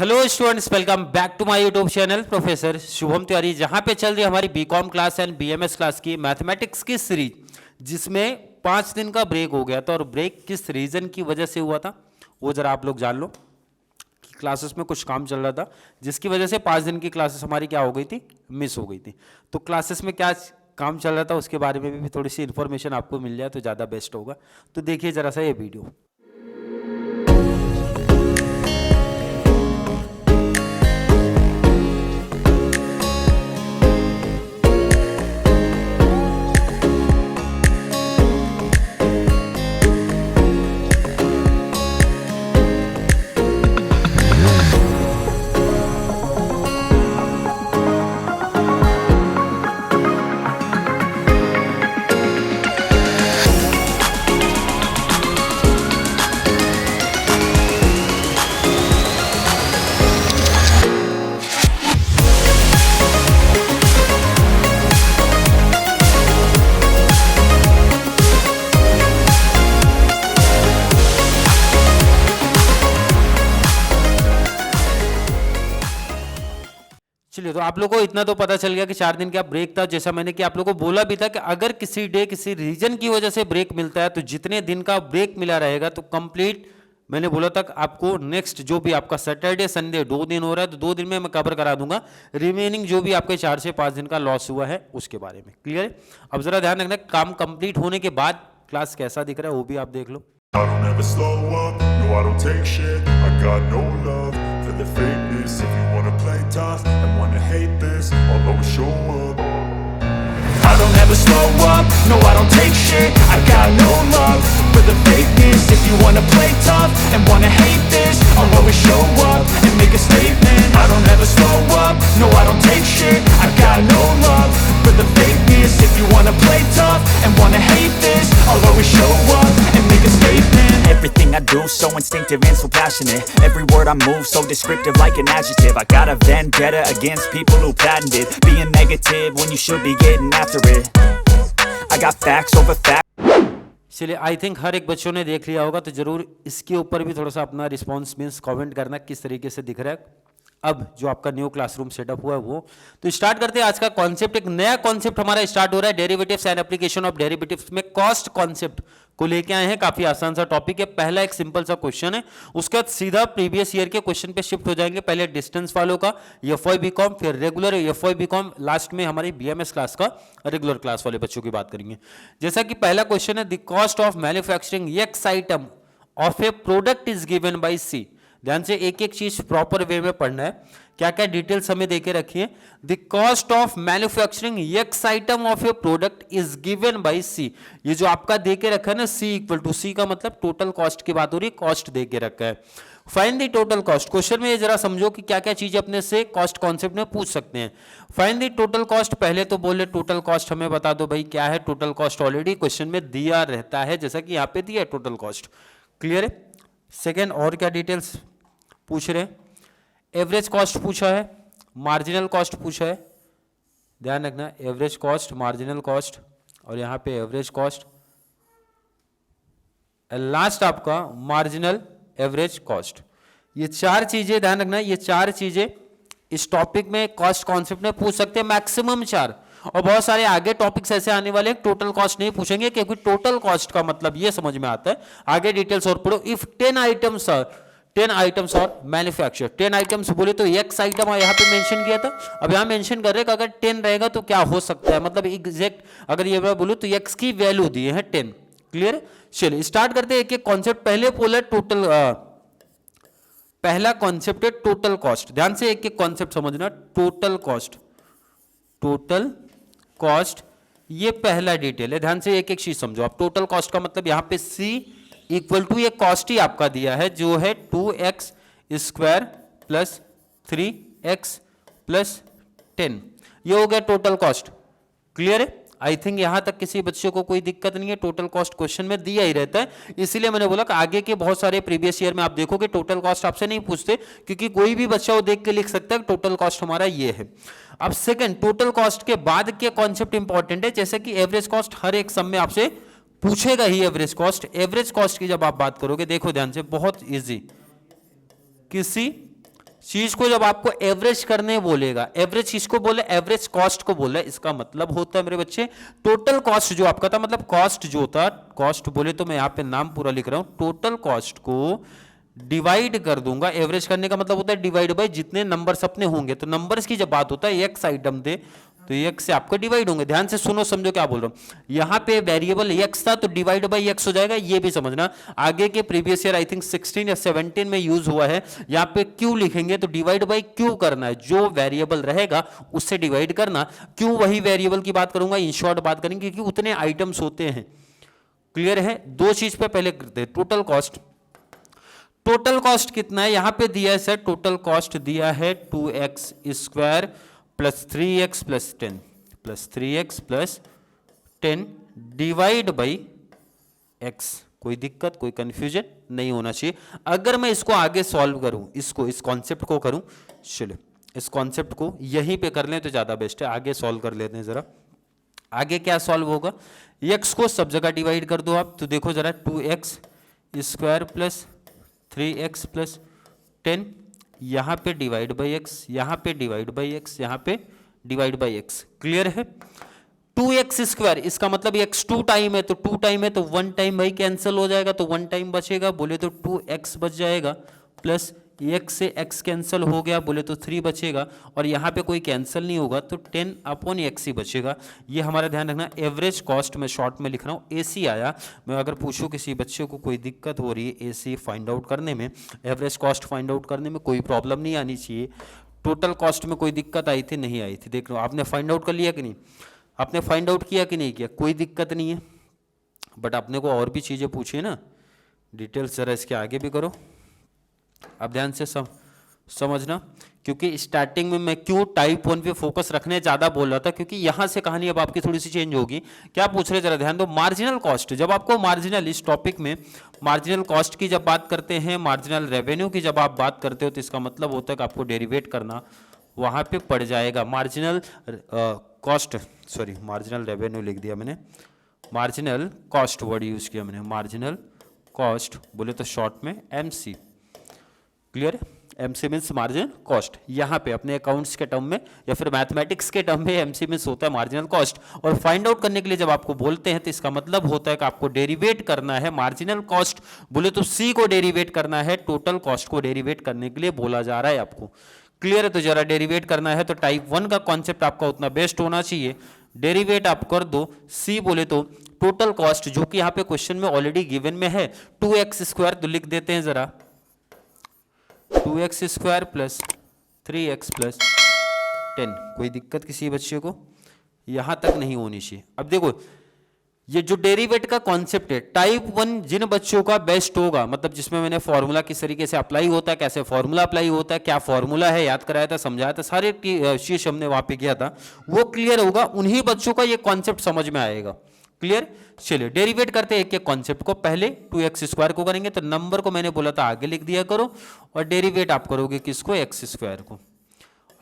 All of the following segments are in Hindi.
Hello students, welcome back to my YouTube channel professor Shubham Tiwari, जहां पे चल रही है हमारी BCom class and BMS class की मैथमेटिक्स की सीरीज, जिसमें 5 दिन का ब्रेक हो गया था। और ब्रेक किस रीज़न की वजह से हुआ था वो ज़रा आप लोग जान लो कि क्लासेस में कुछ काम चल रहा था, जिसकी वजह से 5 दिन की क्लासेस हमारी क्या हो गई थी, मिस हो गई थी। तो क्लासेस में क्या काम चल रहा था उसके बारे में भी थोड़ी सी इन्फॉर्मेशन आपको मिल जाए तो ज़्यादा बेस्ट होगा। तो देखिए ज़रा सा ये वीडियो। चलिए, तो आप लोगों को इतना तो पता चल गया कि 4 दिन का ब्रेक था। जैसा मैंने कि आप लोगों को बोला भी था कि अगर किसी डे किसी रीजन की वजह से ब्रेक मिलता है तो जितने दिन का ब्रेक मिला रहेगा तो कंप्लीट, मैंने बोला था कि आपको नेक्स्ट जो भी आपका सैटरडे संडे 2 दिन हो रहा है तो 2 दिन में मैं कवर करा दूंगा रिमेनिंग जो भी आपके 4 से 5 दिन का लॉस हुआ है उसके बारे में। क्लियर है? अब जरा ध्यान रखना, काम कंप्लीट होने के बाद क्लास कैसा दिख रहा है वो भी आप देख लो। I don't ever slow up, no I don't take shit. I got no love for the fakeness. If you wanna play tough and wanna hate this, I'll always show up. I don't ever slow up, no I don't take shit. I got no love for the fakeness. If you wanna play tough and wanna hate this, I'll always show up and make a statement. I don't ever slow up, no I don't take shit. I got no love for the fakeness. If you wanna play tough and wanna hate this, I'll always show up and make a statement. Everything I do so instinctive and so passionate. Every word I move so descriptive like an adjective. I got a vendetta against people who patented being negative when you should be getting after it. I got facts over facts. चलिए, आई थिंक हर एक बच्चों ने देख लिया होगा, तो जरूर इसके ऊपर भी थोड़ा सा अपना रिस्पॉन्स मीन्स कमेंट करना किस तरीके से दिख रहा है अब जो आपका न्यू क्लासरूम सेटअप हुआ है वो। तो स्टार्ट करते हैं आज का कॉन्सेप्ट। एक नया कॉन्सेप्ट हमारा स्टार्ट हो रहा है, derivatives and application of derivatives में कॉस्ट कॉन्सेप्ट को लेके आए हैं। काफी आसान सा टॉपिक है। पहला एक सिंपल सा क्वेश्चन है, उसके बाद सीधा प्रीवियस ईयर के क्वेश्चन पे शिफ्ट हो जाएंगे। पहले डिस्टेंस वालों का एफवाई बीकॉम, फिर रेगुलर एफवाई बीकॉम, लास्ट में हमारी बीएमएस क्लास का रेगुलर क्लास वाले बच्चों की बात करेंगे। जैसा कि पहला क्वेश्चन है, the cost of manufacturing x item of a product is given by C. ध्यान से एक एक चीज प्रॉपर वे में पढ़ना है, क्या क्या डिटेल्स हमें देके रखिए। The cost of manufacturing x item of a product is given by C. ये जो आपका देके रखा है ना, सी इक्वल टू सी का मतलब टोटल कॉस्ट की बात हो रही है, कॉस्ट देके रखा है। Find the total cost. Question में ये जरा समझो कि क्या क्या चीज अपने से कॉस्ट कॉन्सेप्ट में पूछ सकते हैं। फाइंड द टोटल कॉस्ट, पहले तो बोले टोटल कॉस्ट हमें बता दो भाई क्या है टोटल कॉस्ट। ऑलरेडी क्वेश्चन में दिया रहता है, जैसा कि यहाँ पे दिया है टोटल कॉस्ट। क्लियर है? सेकेंड, और क्या डिटेल्स पूछ रहे हैं? एवरेज कॉस्ट पूछा है, मार्जिनल कॉस्ट पूछा है। ध्यान रखना, एवरेज कॉस्ट, मार्जिनल कॉस्ट और यहां पे एवरेज कॉस्ट, लास्ट आपका मार्जिनल एवरेज कॉस्ट। ये 4 चीजें ध्यान रखना, ये 4 चीजें इस टॉपिक में कॉस्ट कॉन्सेप्ट में पूछ सकते हैं, मैक्सिमम 4। और बहुत सारे आगे टॉपिक्स ऐसे आने वाले हैं टोटल कॉस्ट नहीं पूछेंगे, क्योंकि टोटल कॉस्ट का मतलब ये समझ में आता है। आगे डिटेल्स और पढ़ो। इफ 10 आइटम्स और मैन्युफैक्चर, 10 आइटम्स बोले तो एक्स आइटम यहाँ पे मेंशन किया था। अब यहाँ मेंशन कर रहे हैं कि अगर 10 रहेगा तो क्या हो सकता है, मतलब एग्जैक्ट अगर ये मैं बोलूँ तो एक्स की वैल्यू दी है 10। क्लियर? चलिए स्टार्ट करते हैं एक एक कॉन्सेप्ट। पहले बोला टोटल, पहला कॉन्सेप्ट है टोटल कॉस्ट। ध्यान से एक एक कॉन्सेप्ट समझना। टोटल कॉस्ट, टोटल कॉस्ट ये पहला डिटेल है। ध्यान से एक एक चीज समझो आप। टोटल कॉस्ट का मतलब यहाँ पे सी इक्वल टू ये कॉस्ट ही आपका दिया है जो है 2x square plus 3x plus 10। ये हो गया टोटल कॉस्ट। क्लियर है? आई थिंक यहां तक किसी बच्चे को कोई दिक्कत नहीं है। टोटल कॉस्ट क्वेश्चन में दिया ही रहता है, इसीलिए मैंने बोला कि आगे के बहुत सारे प्रीवियस ईयर में आप देखोगे टोटल कॉस्ट आपसे नहीं पूछते, क्योंकि कोई भी बच्चा वो देख के लिख सकता है टोटल कॉस्ट हमारा ये है। अब सेकंड, टोटल कॉस्ट के बाद के कॉन्सेप्ट इंपॉर्टेंट है, जैसे कि एवरेज कॉस्ट हर एक सम में आपसे पूछेगा ही एवरेज कॉस्ट। एवरेज कॉस्ट की जब आप बात करोगे, देखो ध्यान से, बहुत इजी, किसी चीज को जब आपको एवरेज करने बोलेगा, एवरेज चीज को बोले, एवरेज कॉस्ट को बोले, इसका मतलब होता है मेरे बच्चे टोटल कॉस्ट जो आपका था, मतलब कॉस्ट जो था, कॉस्ट बोले तो मैं यहां पे नाम पूरा लिख रहा हूं, टोटल कॉस्ट को डिवाइड कर दूंगा। एवरेज करने का मतलब होता है डिवाइड बाय जितने नंबर्स अपने होंगे। तो नंबर्स की जब बात होता है एक्स आइटम दे तो एक्स से आपका डिवाइड होंगे। ध्यान से सुनो समझो क्या बोल रहा हूं। यहां पे वेरिएबल एक्स था तो डिवाइड बाय एक्स हो जाएगा, ये भी समझना। आगे के प्रीवियस ईयर आई थिंक 16 या 17 में यूज हुआ है। यहां पे क्यू लिखेंगे तो डिवाइड बाय क्यू करना है, जो वेरिएबल रहेगा उससे डिवाइड करना। क्यू वही वेरिएबल की बात करूंगा, इन शॉर्ट बात करेंगे क्योंकि उतने आइटम्स होते हैं। क्लियर है? दो चीज पे पहले करते हैं, टोटल कॉस्ट। टोटल कॉस्ट कितना है यहां पे दिया है सर, टोटल कॉस्ट दिया है 2x square plus 3x plus 10 plus 3x plus 10 divide by x। कोई दिक्कत, कोई कंफ्यूजन नहीं होना चाहिए। अगर मैं इसको आगे सॉल्व करूं, इसको, इस कॉन्सेप्ट को करूं, चलो इस कॉन्सेप्ट को यहीं पे कर लें तो ज्यादा बेस्ट है। आगे सॉल्व कर लेते हैं जरा। आगे क्या सॉल्व होगा, x को सब जगह डिवाइड कर दो आप, तो देखो जरा 2x square plus 3x plus 10, यहां पे डिवाइड बाई x, यहां पे डिवाइड बाई x, यहां पे डिवाइड बाई x। क्लियर है? 2x स्क्वायर, इसका मतलब x 2 टाइम है तो 2 टाइम है तो 1 टाइम भाई कैंसिल हो जाएगा तो 1 टाइम बचेगा, बोले तो 2x बच जाएगा, प्लस x से x कैंसिल हो गया, बोले तो 3 बचेगा, और यहाँ पे कोई कैंसिल नहीं होगा तो 10 अपॉन x ही बचेगा। ये हमारा ध्यान रखना। एवरेज कॉस्ट में शॉर्ट में लिख रहा हूँ, AC आया। मैं अगर पूछूं किसी बच्चे को कोई दिक्कत हो रही है AC फाइंड आउट करने में, एवरेज कॉस्ट फाइंड आउट करने में, कोई प्रॉब्लम नहीं आनी चाहिए। टोटल कॉस्ट में कोई दिक्कत आई थी, नहीं आई थी, देख लो आपने फाइंड आउट कर लिया कि नहीं, आपने फाइंड आउट किया कि नहीं किया, कोई दिक्कत नहीं है। बट आपने को और भी चीज़ें पूछी है ना, डिटेल्स जरा इसके आगे भी करो। अब ध्यान से समझना, क्योंकि स्टार्टिंग में मैं क्यों टाइप 1 पे फोकस रखने ज्यादा बोल रहा था, क्योंकि यहां से कहानी अब आपकी थोड़ी सी चेंज होगी। क्या पूछ रहे जरा ध्यान दो, मार्जिनल कॉस्ट। जब आपको मार्जिनल, इस टॉपिक में मार्जिनल कॉस्ट की जब बात करते हैं, मार्जिनल रेवेन्यू की जब आप बात करते हो, तो इसका मतलब होता है कि आपको डेरिवेट करना वहां पे पड़ जाएगा। Marginal cost, sorry marginal revenue लिख दिया मैंने, मार्जिनल कॉस्ट वर्ड यूज किया मैंने, मार्जिनल कॉस्ट बोले तो शॉर्ट में MC। क्लियर है? MC means marginal cost. यहाँ पे अपने अकाउंट्स के टर्म में या फिर मैथमेटिक्स के टर्म में MC मीन्स होता है मार्जिनल कॉस्ट। और फाइंड आउट करने के लिए जब आपको बोलते हैं तो इसका मतलब होता है कि आपको डेरिवेट करना है मार्जिनल कॉस्ट, बोले तो C को डेरिवेट करना है, टोटल कॉस्ट को डेरिवेट करने के लिए बोला जा रहा है आपको। क्लियर है? तो जरा डेरिवेट करना है तो टाइप 1 का कॉन्सेप्ट आपका उतना बेस्ट होना चाहिए। डेरिवेट आप कर दो, C बोले तो टोटल कॉस्ट, जो कि यहाँ पे क्वेश्चन में ऑलरेडी गिवन में है 2x स्क्वायर, तो लिख देते हैं जरा 2x square plus 3x plus 10। कोई दिक्कत किसी बच्चे को यहां तक नहीं होनी चाहिए। अब देखो ये जो डेरिवेट का कॉन्सेप्ट है, टाइप 1 जिन बच्चों का बेस्ट होगा, मतलब जिसमें मैंने फॉर्मूला किस तरीके से अप्लाई होता है, कैसे फॉर्मूला अप्लाई होता है, क्या फॉर्मूला है याद कराया था, समझाया था, सारे चीज हमने वहां पे किया था, वो क्लियर होगा, उन्हीं बच्चों का ये कॉन्सेप्ट समझ में आएगा। क्लियर? चलिए डेरिवेट करते हैं एक एक कॉन्सेप्ट को। पहले 2x स्क्वायर को करेंगे, तो नंबर को मैंने बोला था आगे लिख दिया करो, और डेरिवेट आप करोगे किसको, x स्क्वायर को।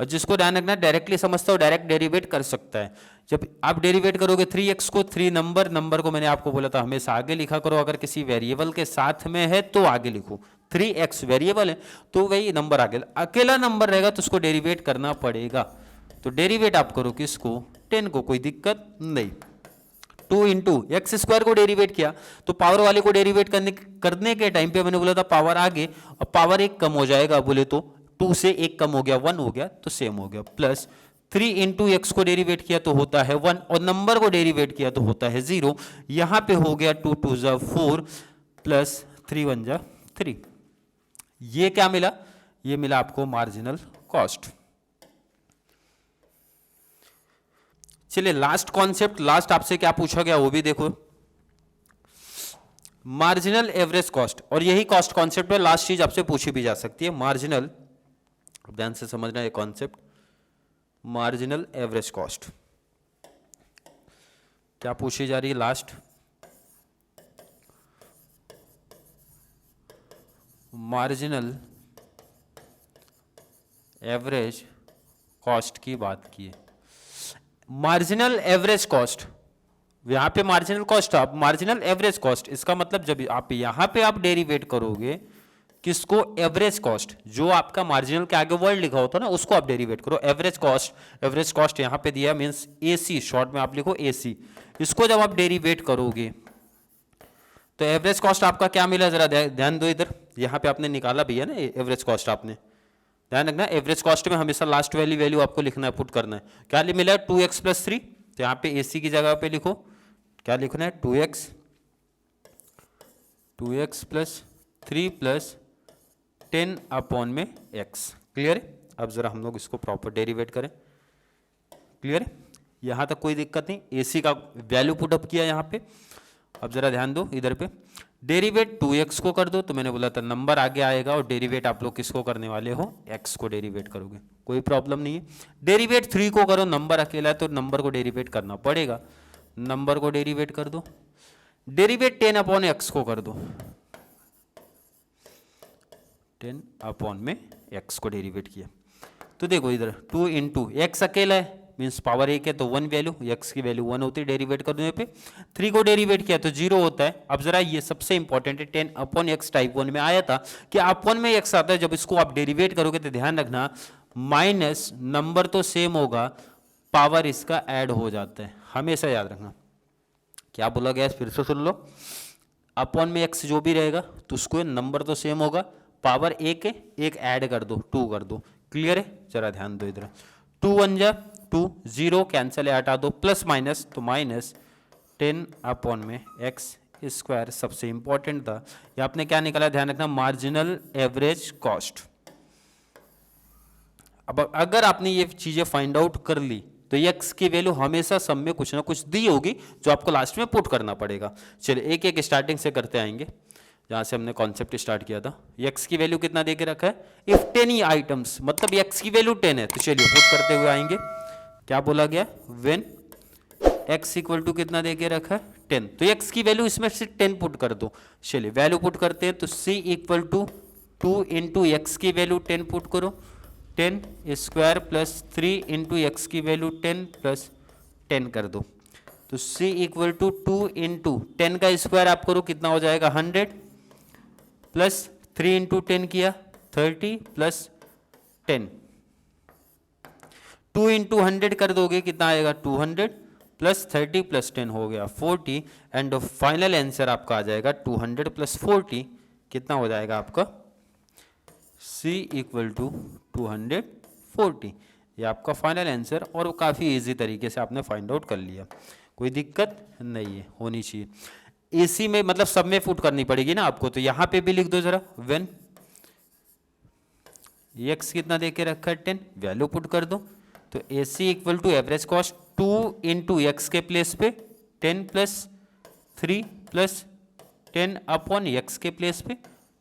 और जिसको ध्यान रखना डायरेक्टली समझता हो डायरेक्ट डेरिवेट कर सकता है। जब आप डेरिवेट करोगे 3x को, 3 नंबर को मैंने आपको बोला था हमेशा आगे लिखा करो, अगर किसी वेरिएबल के साथ में है तो आगे लिखो। 3x वेरिएबल है तो वही नंबर आगे, अकेला नंबर रहेगा तो उसको डेरिवेट करना पड़ेगा। तो डेरिवेट आप करो किसको, 10 को, कोई दिक्कत नहीं। 2 इंटू एक्स स्क्वायर को डेरिवेट किया तो पावर वाले को डेरिवेट करने के टाइम पे मैंने बोला था पावर आगे, और पावर 1 कम हो जाएगा, बोले तो 2 से 1 कम हो गया, 1 हो गया तो सेम हो गया। प्लस 3 इंटू एक्स को डेरिवेट किया तो होता है 1, और नंबर को डेरिवेट किया तो होता है 0। यहां पे हो गया 2 2 जा 4 प्लस 3 1 जा 3। ये क्या मिला, ये मिला आपको मार्जिनल कॉस्ट। चलिए लास्ट कॉन्सेप्ट, लास्ट आपसे क्या पूछा गया वो भी देखो, मार्जिनल एवरेज कॉस्ट। और यही कॉस्ट कॉन्सेप्ट है, लास्ट चीज आपसे पूछी भी जा सकती है, मार्जिनल, ध्यान से समझना ये कॉन्सेप्ट, मार्जिनल एवरेज कॉस्ट क्या पूछी जा रही है लास्ट, मार्जिनल एवरेज कॉस्ट की बात की है। मार्जिनल एवरेज कॉस्ट, यहां पे मार्जिनल कॉस्ट, आप मार्जिनल एवरेज कॉस्ट, इसका मतलब जब आप यहां पे आप डेरिवेट करोगे किसको? एवरेज कॉस्ट, जो आपका मार्जिनल के आगे वर्ड लिखा होता है ना उसको आप डेरिवेट करो। एवरेज कॉस्ट यहाँ पे दिया मीन्स एसी, शॉर्ट में आप लिखो एसी। इसको जब आप डेरिवेट करोगे तो एवरेज कॉस्ट आपका क्या मिला, जरा ध्यान दो इधर। यहाँ पे आपने निकाला भी है ना एवरेज कॉस्ट, आपने ध्यान रखना एवरेज कॉस्ट में हमेशा लास्ट वैल्यू आपको लिखना है, पुट करना है। क्या मिला है? 2x + 3। तो यहाँ पे एसी की जगह पे लिखो, क्या लिखना है? 2x + 3 + 10 अपॉन में x। क्लियर है? अब जरा हम लोग इसको प्रॉपर डेरिवेट करें। क्लियर है? यहाँ तक कोई दिक्कत नहीं। एसी का वैल्यू पुट अप किया यहाँ पे। अब जरा ध्यान दो इधर पे, डेरिवेट 2x को कर दो, तो मैंने बोला था नंबर आगे आएगा, और डेरिवेट आप लोग किसको करने वाले हो? x को डेरिवेट करोगे, कोई प्रॉब्लम नहीं है। डेरिवेट 3 को करो, नंबर अकेला है तो नंबर को डेरिवेट करना पड़ेगा, नंबर को डेरिवेट कर दो। डेरिवेट 10 अपॉन x को कर दो, 10 अपॉन में x को डेरिवेट किया। तो देखो इधर 2 इंटू x अकेला है मीन्स पावर 1 है तो 1 वैल्यू, x की वैल्यू 1 होती है डेरिवेट करने पे। 3 को डेरिवेट किया तो 0 होता है। अब जरा ये सबसे इंपॉर्टेंट है, 10 अपॉन x टाइप 1 में आया था कि अपॉन में x आता है, जब इसको आप डेरिवेट करोगे तो ध्यान रखना माइनस नंबर तो सेम होगा, पावर इसका ऐड हो जाता है, हमेशा याद रखना। क्या बोला गया फिर से सुन लो, अपॉन में x जो भी रहेगा तो उसको नंबर तो सेम होगा, पावर 1 है, एक ऐड कर दो, 2 कर दो। क्लियर है? जरा ध्यान दो इधर, 2 1 जा 2, 0 कैंसिल है, हटा दो, प्लस माइनस तो माइनस 10 अपॉन में x स्क्वायर। सबसे इंपॉर्टेंट था ये आपने क्या निकाला, ध्यान रखना, मार्जिनल एवरेज कॉस्ट। अब अगर आपने ये चीजें फाइंड आउट कर ली तो x की वैल्यू हमेशा सब में कुछ ना कुछ दी होगी जो आपको लास्ट में पुट करना पड़ेगा। चलिए एक एक स्टार्टिंग से करते आएंगे, जहाँ से हमने कॉन्सेप्ट स्टार्ट किया था। x की वैल्यू कितना देके रखा है? इफ 10 आइटम्स, मतलब x की वैल्यू 10 है, तो चलिए पुट करते हुए आएंगे। क्या बोला गया? व्हेन x इक्वल टू कितना देके रखा है? 10। तो x की वैल्यू इसमें से 10 पुट कर दो। चलिए वैल्यू पुट करते हैं, तो c equal to 2 into X की वैल्यू 10 पुट करो, 10 स्क्वायर प्लस 3 इंटू एक्स की वैल्यू 10 प्लस 10 कर दो। तो c इक्वल टू 2 इंटू 10 का स्क्वायर आप करो, कितना हो जाएगा? 100 प्लस 3 इंटू 10 किया 30 प्लस 10, 2 इंटू 100 कर दोगे, कितना आएगा? 200 प्लस 30 प्लस 10 हो गया 40, एंड फाइनल आंसर आपका आ जाएगा 200 प्लस 40, कितना हो जाएगा आपका? c equal to 240। ये आपका फाइनल आंसर, और वो काफ़ी इजी तरीके से आपने फाइंड आउट कर लिया, कोई दिक्कत नहीं है, होनी चाहिए। एसी में मतलब सब में पुट करनी पड़ेगी ना आपको, तो यहाँ पे भी लिख दो जरा, व्हेन x कितना देके रखा है? 10, वैल्यू पुट कर दो। तो AC equal to average cost 2 into X के प्लेस पे 10 प्लस 3 प्लस 10 अपॉन एक्स के प्लेस पे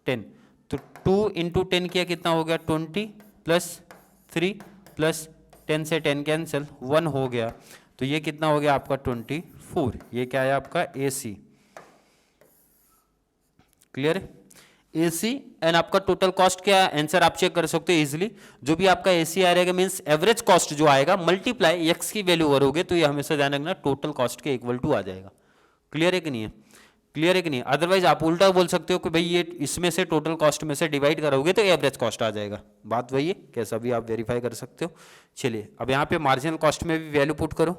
10, तो 2 इंटू 10 किया, कितना हो गया? 20 प्लस 3 प्लस 10 से 10 कैंसिल, 1 हो गया, तो ये कितना हो गया आपका? 24। ये क्या है आपका? AC। क्लियर है? एसी एंड आपका टोटल कॉस्ट क्या आंसर आप चेक कर सकते हो इजीली। जो भी आपका एसी आ रहेगा मींस एवरेज कॉस्ट जो आएगा मल्टीप्लाई एक्स की वैल्यू करोगे तो ये हमेशा ध्यान रखना टोटल कॉस्ट के इक्वल टू आ जाएगा। क्लियर है कि नहीं है? क्लियर है कि नहीं? अदरवाइज आप उल्टा बोल सकते हो कि भाई ये इसमें से टोटल कॉस्ट में से डिवाइड करोगे तो एवरेज कॉस्ट आ जाएगा। बात वही है, कैसा भी आप वेरीफाई कर सकते हो। चलिए अब यहाँ पे मार्जिनल कॉस्ट में भी वैल्यू पुट करो।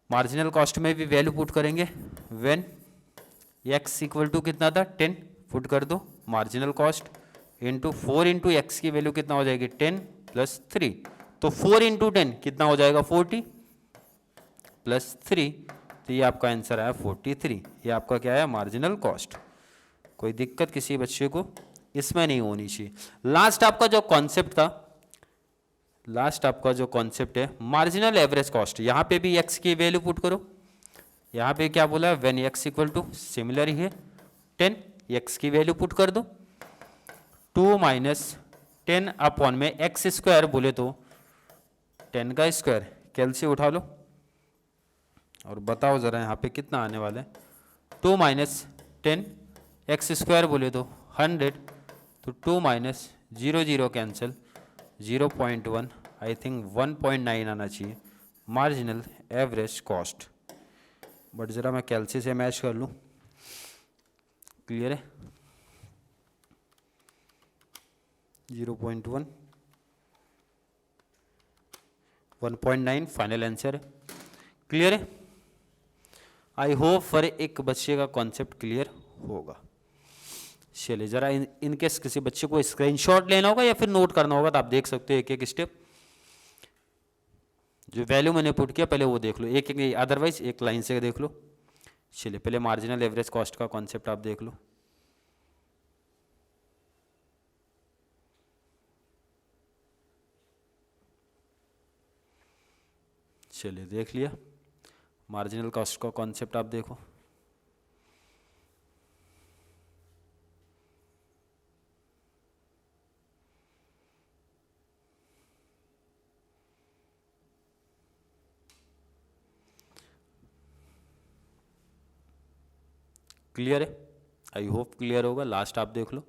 मार्जिनल कॉस्ट में भी वैल्यू पुट करेंगे व्हेन एक्स इक्वल टू कितना था? 10 पुट कर दो। Marginal cost into 4 into X की वैल्यू कितना हो जाएगी? 10 प्लस 3, तो 4 इंटू 10 कितना हो जाएगा? 40 प्लस 3, तो ये आपका आंसर आया 43। ये आपका क्या है? Marginal cost. कोई दिक्कत किसी बच्चे को इसमें नहीं होनी चाहिए। लास्ट आपका जो कॉन्सेप्ट था, लास्ट आपका जो कॉन्सेप्ट है मार्जिनल एवरेज कॉस्ट, यहाँ पे भी एक्स की वैल्यू पुट करो। यहाँ पे क्या बोला है? When x equal to similar ही है 10, एक्स की वैल्यू पुट कर दो। 2 माइनस 10 अपॉन में एक्स स्क्वायर बोले तो 10 का स्क्वायर, कैलसी उठा लो और बताओ जरा यहाँ पे कितना आने वाला है? 2 माइनस 10 एक्स स्क्वायर बोले तो 100, तो 2 माइनस 0 0 कैंसिल, 0.1, आई थिंक 1.9 आना चाहिए मार्जिनल एवरेज कॉस्ट। बट ज़रा मैं कैलसी से मैच कर लूँ। क्लियर है? 0.1 1.9 फाइनल आंसर है। क्लियर है? आई होप हर एक बच्चे का कॉन्सेप्ट क्लियर होगा। चलिए जरा इनकेस किसी बच्चे को स्क्रीनशॉट लेना होगा या फिर नोट करना होगा तो आप देख सकते हो एक एक स्टेप। जो वैल्यू मैंने पुट किया पहले वो देख लो, एक एक, अदरवाइज एक लाइन से देख लो। चलिए पहले मार्जिनल एवरेज कॉस्ट का कॉन्सेप्ट आप देख लो। चलिए देख लिया, मार्जिनल कॉस्ट का कॉन्सेप्ट आप देखो। क्लियर है? आई होप क्लियर होगा। लास्ट आप देख लो,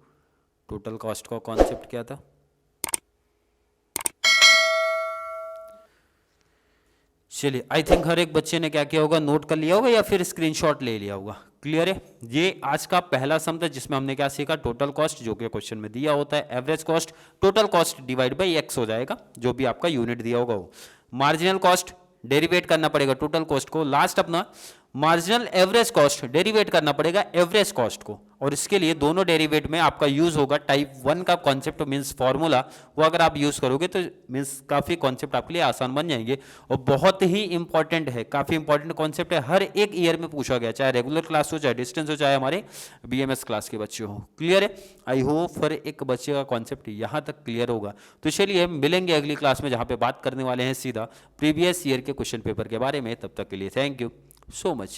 टोटल कॉस्ट का कॉन्सेप्ट क्या था। चलिए आई थिंक हर एक बच्चे ने क्या किया होगा, नोट कर लिया होगा या फिर स्क्रीनशॉट ले लिया होगा। क्लियर है? ये आज का पहला सम था जिसमें हमने क्या सीखा, टोटल कॉस्ट जो कि क्वेश्चन में दिया होता है, average cost total cost divide by x हो जाएगा, जो भी आपका यूनिट दिया होगा वो। मार्जिनल कॉस्ट डेरिवेट करना पड़ेगा टोटल कॉस्ट को, लास्ट अपना मार्जिनल एवरेज कॉस्ट डेरिवेट करना पड़ेगा एवरेज कॉस्ट को, और इसके लिए दोनों डेरिवेट में आपका यूज होगा टाइप 1 का कॉन्सेप्ट मींस फॉर्मूला, वो अगर आप यूज करोगे तो मींस काफी कॉन्सेप्ट आपके लिए आसान बन जाएंगे और बहुत ही इंपॉर्टेंट है, काफी इंपॉर्टेंट कॉन्सेप्ट है, हर एक ईयर में पूछा गया, चाहे रेगुलर क्लास हो, चाहे डिस्टेंस हो, चाहे हमारे बीएमएस क्लास के बच्चे हो। क्लियर है? आई होप हर एक बच्चे का कॉन्सेप्ट यहाँ तक क्लियर होगा। तो चलिए मिलेंगे अगली क्लास में जहाँ पे बात करने वाले हैं सीधा प्रीवियस ईयर के क्वेश्चन पेपर के बारे में। तब तक के लिए थैंक यू so much।